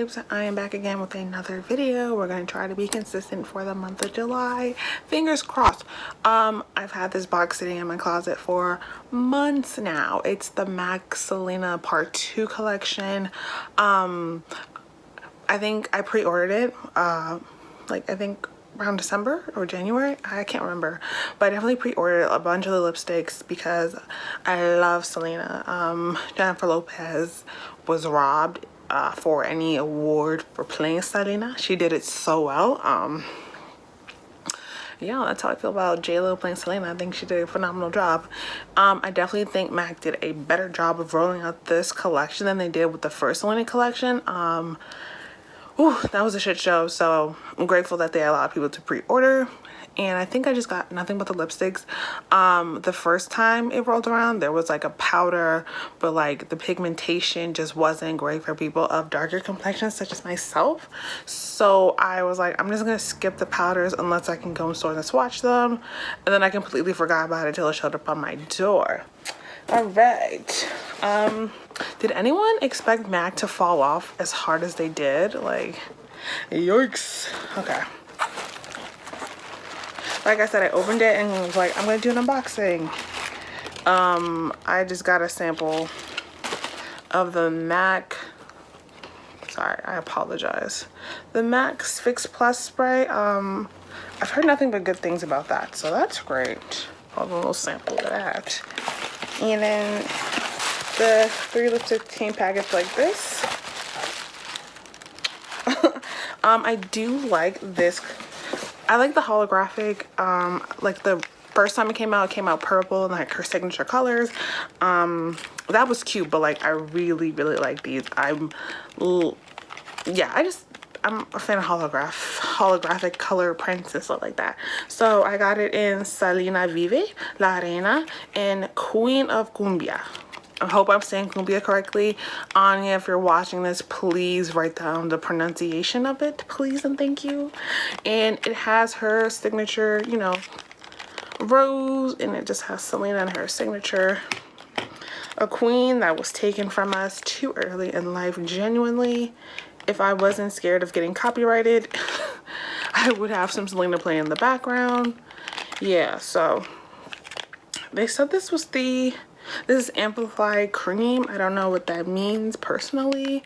babes, I am back again with another video. We're going to try to be consistent for the month of July. Fingers crossed. I've had this box sitting in my closet for months now. It's the MAC Selena Part 2 collection. I think I pre-ordered it I think around December or January, I can't remember, but I definitely pre-ordered a bunch of the lipsticks because I love Selena. Jennifer Lopez was robbed for any award for playing Selena. She did it so well. Yeah, that's how I feel about J-Lo playing Selena. I think she did a phenomenal job. I definitely think MAC did a better job of rolling out this collection than they did with the first Selena collection. Ooh, that was a shit show, so I'm grateful that they allowed people to pre-order. And I think I just got nothing but the lipsticks. The first time it rolled around, there was like a powder, but like the pigmentation just wasn't great for people of darker complexions such as myself. So I was like, I'm just gonna skip the powders unless I can go in stores and swatch them. And then I completely forgot about it until it showed up on my door. All right. Did anyone expect MAC to fall off as hard as they did? Like, yikes. Okay. Like I said, I opened it and was like, I'm gonna do an unboxing. I just got a sample of the MAC. Sorry, I apologize. The MAC Fix Plus spray. I've heard nothing but good things about that, so that's great. I'll have a little sample of that. And then the 3 lipstick team package like this. I do like this. I like the holographic. Like the first time it came out purple and like her signature colors. That was cute, but like I really like these. I'm a fan of holographic color prints and stuff like that. So I got it in Selena Vive, La Reina, and Queen of Cumbia. I hope I'm saying cumbia correctly. Anya, if you're watching this, please write down the pronunciation of it, please and thank you. And it has her signature, you know, rose, and it just has Selena and her signature. A queen that was taken from us too early in life, genuinely. If I wasn't scared of getting copyrighted, I would have some Selena play in the background. Yeah, so they said this is amplified cream. I don't know what that means personally.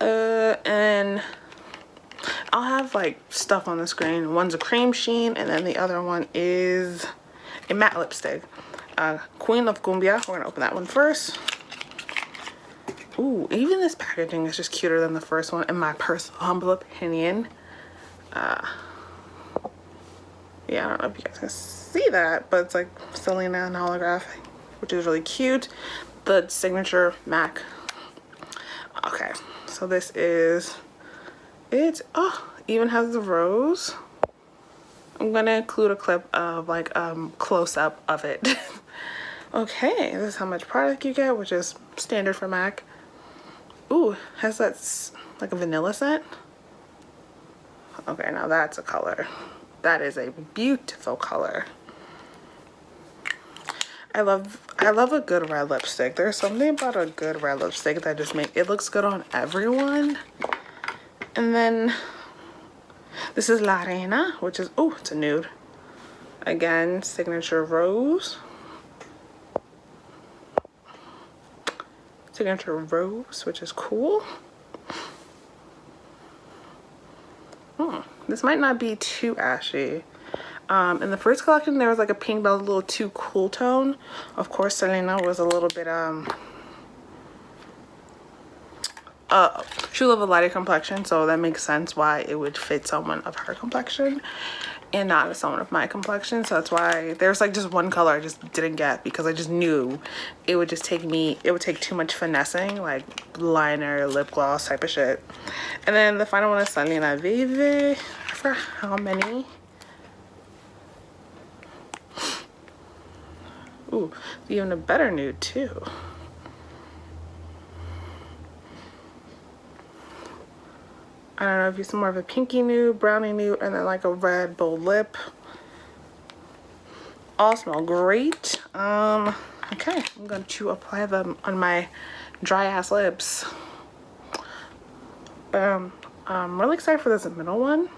And I'll have like stuff on the screen. One's a cream sheen and then the other one is a matte lipstick. Queen of Cumbia. We're gonna open that one first. Ooh, even this packaging is just cuter than the first one in my personal humble opinion. Yeah, I don't know if you guys can see that, but it's like Selena and holographic, which is really cute. The signature MAC. Okay, so this is it. Oh, even has the rose. I'm gonna include a clip of like close-up of it. Okay, this is how much product you get, which is standard for MAC. Ooh, has that like a vanilla scent? Okay, now that's a color. That is a beautiful color. I love a good red lipstick. There's something about a good red lipstick that just it looks good on everyone. And then this is La Reina, which is, oh, it's a nude. Again, signature rose. Signature rose, which is cool. This might not be too ashy. In the first collection, there was like a pink, but a little too cool tone. Of course, Selena was a little bit, she will have a lighter complexion, so that makes sense why it would fit someone of her complexion and not someone of my complexion. So that's why there's like just one color I just didn't get because I just knew it would just take too much finessing, like liner, lip gloss type of shit. And then the final one is Selena Vive. I forgot how many. Ooh, even a better nude too. I don't know if you see more of a pinky nude, brownie nude, and then like a red bold lip. All smell great. Okay, I'm going to apply them on my dry ass lips. I'm really excited for this middle one.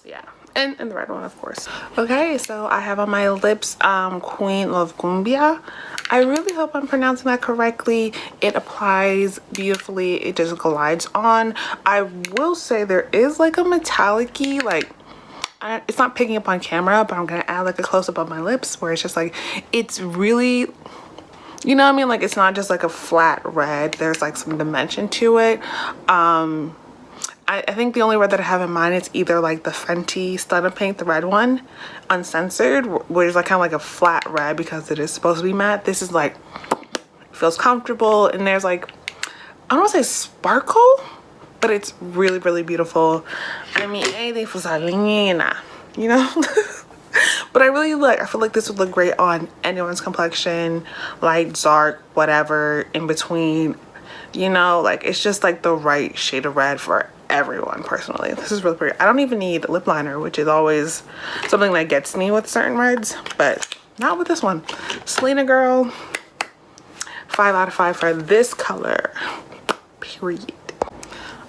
Yeah, and the red one, of course. Okay, so I have on my lips Queen of Cumbia. I really hope I'm pronouncing that correctly. It applies beautifully. It just glides on. I will say there is like a metallic-y, like, it's not picking up on camera, but I'm gonna add like a close-up of my lips where it's just like, it's really, you know what I mean? Like, it's not just like a flat red. There's like some dimension to it. I think the only red that I have in mind is either like the Fenty Stunner Pink, the red one, uncensored, which is like kind of like a flat red because it is supposed to be matte. This is like, feels comfortable, and there's like, I don't want to say sparkle, but it's really, really beautiful. I mean, anything for Selena, you know? But I feel like this would look great on anyone's complexion, light, dark, whatever, in between, you know? Like, it's just like the right shade of red for everyone. Personally, this is really pretty. I don't even need lip liner, which is always something that gets me with certain reds, but not with this one. Selena girl, 5 out of 5 for this color, period.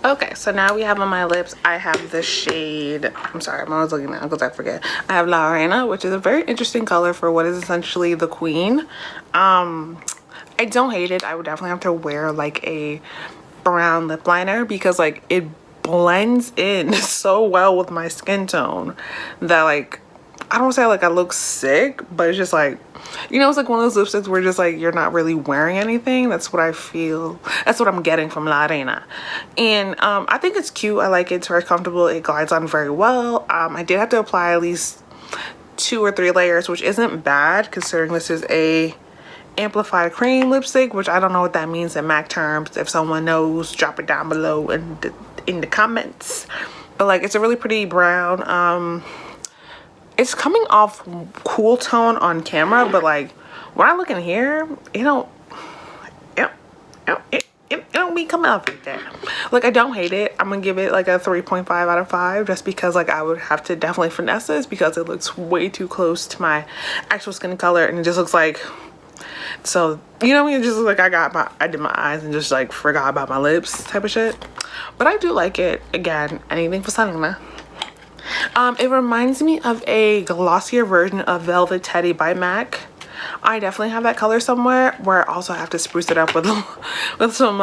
Okay, so now we have on my lips, I have the shade, I'm sorry, I'm always looking now because I forget. I have La Reina, which is a very interesting color for what is essentially the queen. I don't hate it. I would definitely have to wear like a brown lip liner because like it blends in so well with my skin tone that, like, I don't say like I look sick, but it's just like, you know, it's like one of those lipsticks where just like you're not really wearing anything. That's what I feel. That's what I'm getting from La Reina. And I think it's cute. I like it. It's very comfortable. It glides on very well. I did have to apply at least 2 or 3 layers, which isn't bad considering this is a amplified cream lipstick, which I don't know what that means in MAC terms. If someone knows, drop it down below in the comments. But like, it's a really pretty brown. It's coming off cool tone on camera, but like when I look in here, it don't be coming off like that. Like, I don't hate it. I'm gonna give it like a 3.5 out of 5 just because like I would have to definitely finesse this because it looks way too close to my actual skin color, and it just looks like, so, you know, it just looks like I did my eyes and just like forgot about my lips type of shit. But I do like it. Again, anything for Selena. It reminds me of a glossier version of Velvet Teddy by MAC. I definitely have that color somewhere where I also have to spruce it up with some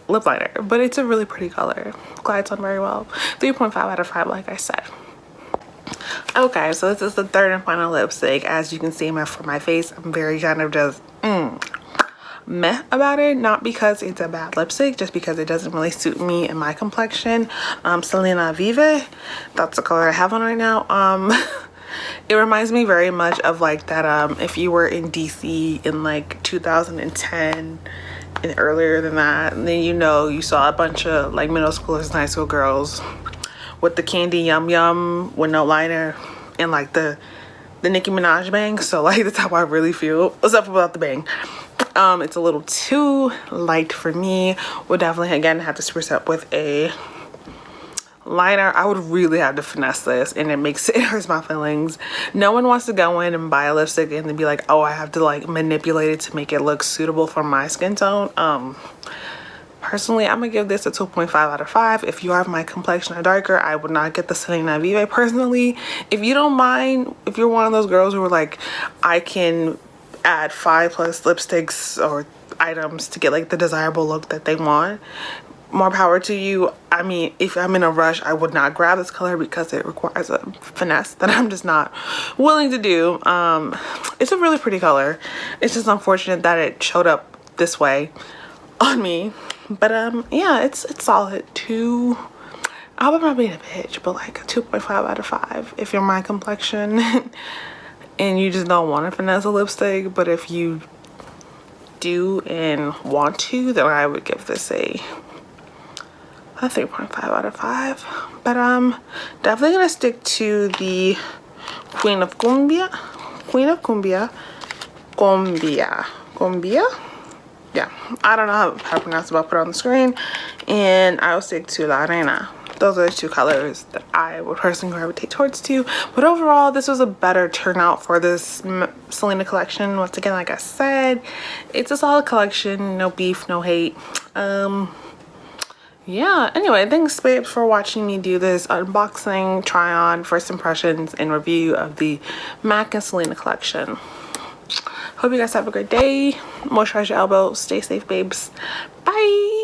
lip liner. But it's a really pretty color. Glides on very well. 3.5 out of 5, like I said. Okay, so this is the third and final lipstick. As you can see for my face, I'm very kind of just meh about it. Not because it's a bad lipstick, just because it doesn't really suit me and my complexion. Selena Vive, that's the color I have on right now. It reminds me very much of like that if you were in DC in like 2010 and earlier than that, and then, you know, you saw a bunch of like middle schoolers and high school girls with the candy yum yum with no liner and like the Nicki Minaj bang. So like, that's how I really feel, except without the bang. It's a little too light for me. Would definitely again have to spruce up with a liner. I would really have to finesse this, and it hurts my feelings. No one wants to go in and buy a lipstick and then be like, oh, I have to like manipulate it to make it look suitable for my skin tone. Personally, I'm gonna give this a 2.5 out of 5. If you have my complexion or darker, I would not get the Selena Vive personally. If you don't mind, if you're one of those girls who are like, I can add 5+ lipsticks or items to get like the desirable look that they want, more power to you. I mean, if I'm in a rush, I would not grab this color because it requires a finesse that I'm just not willing to do. It's a really pretty color. It's just unfortunate that it showed up this way on me. But yeah, it's solid. I hope I'm not being a bitch, but like a 2.5 out of 5 if you're my complexion and you just don't want to finesse a lipstick. But if you do and want to, then I would give this a 3.5 out of 5. But definitely gonna stick to the Queen of Cumbia. Yeah, I don't know how to pronounce it, but I'll put it on the screen. And I'll stick to La Reina. Those are the 2 colors that I would personally gravitate towards too. But overall, this was a better turnout for this Selena collection. Once again, like I said, it's a solid collection. No beef, no hate. yeah, anyway, thanks babes for watching me do this unboxing, try on, first impressions, and review of the MAC and Selena collection. Hope you guys have a great day. Moisturize your elbows. Stay safe, babes. Bye.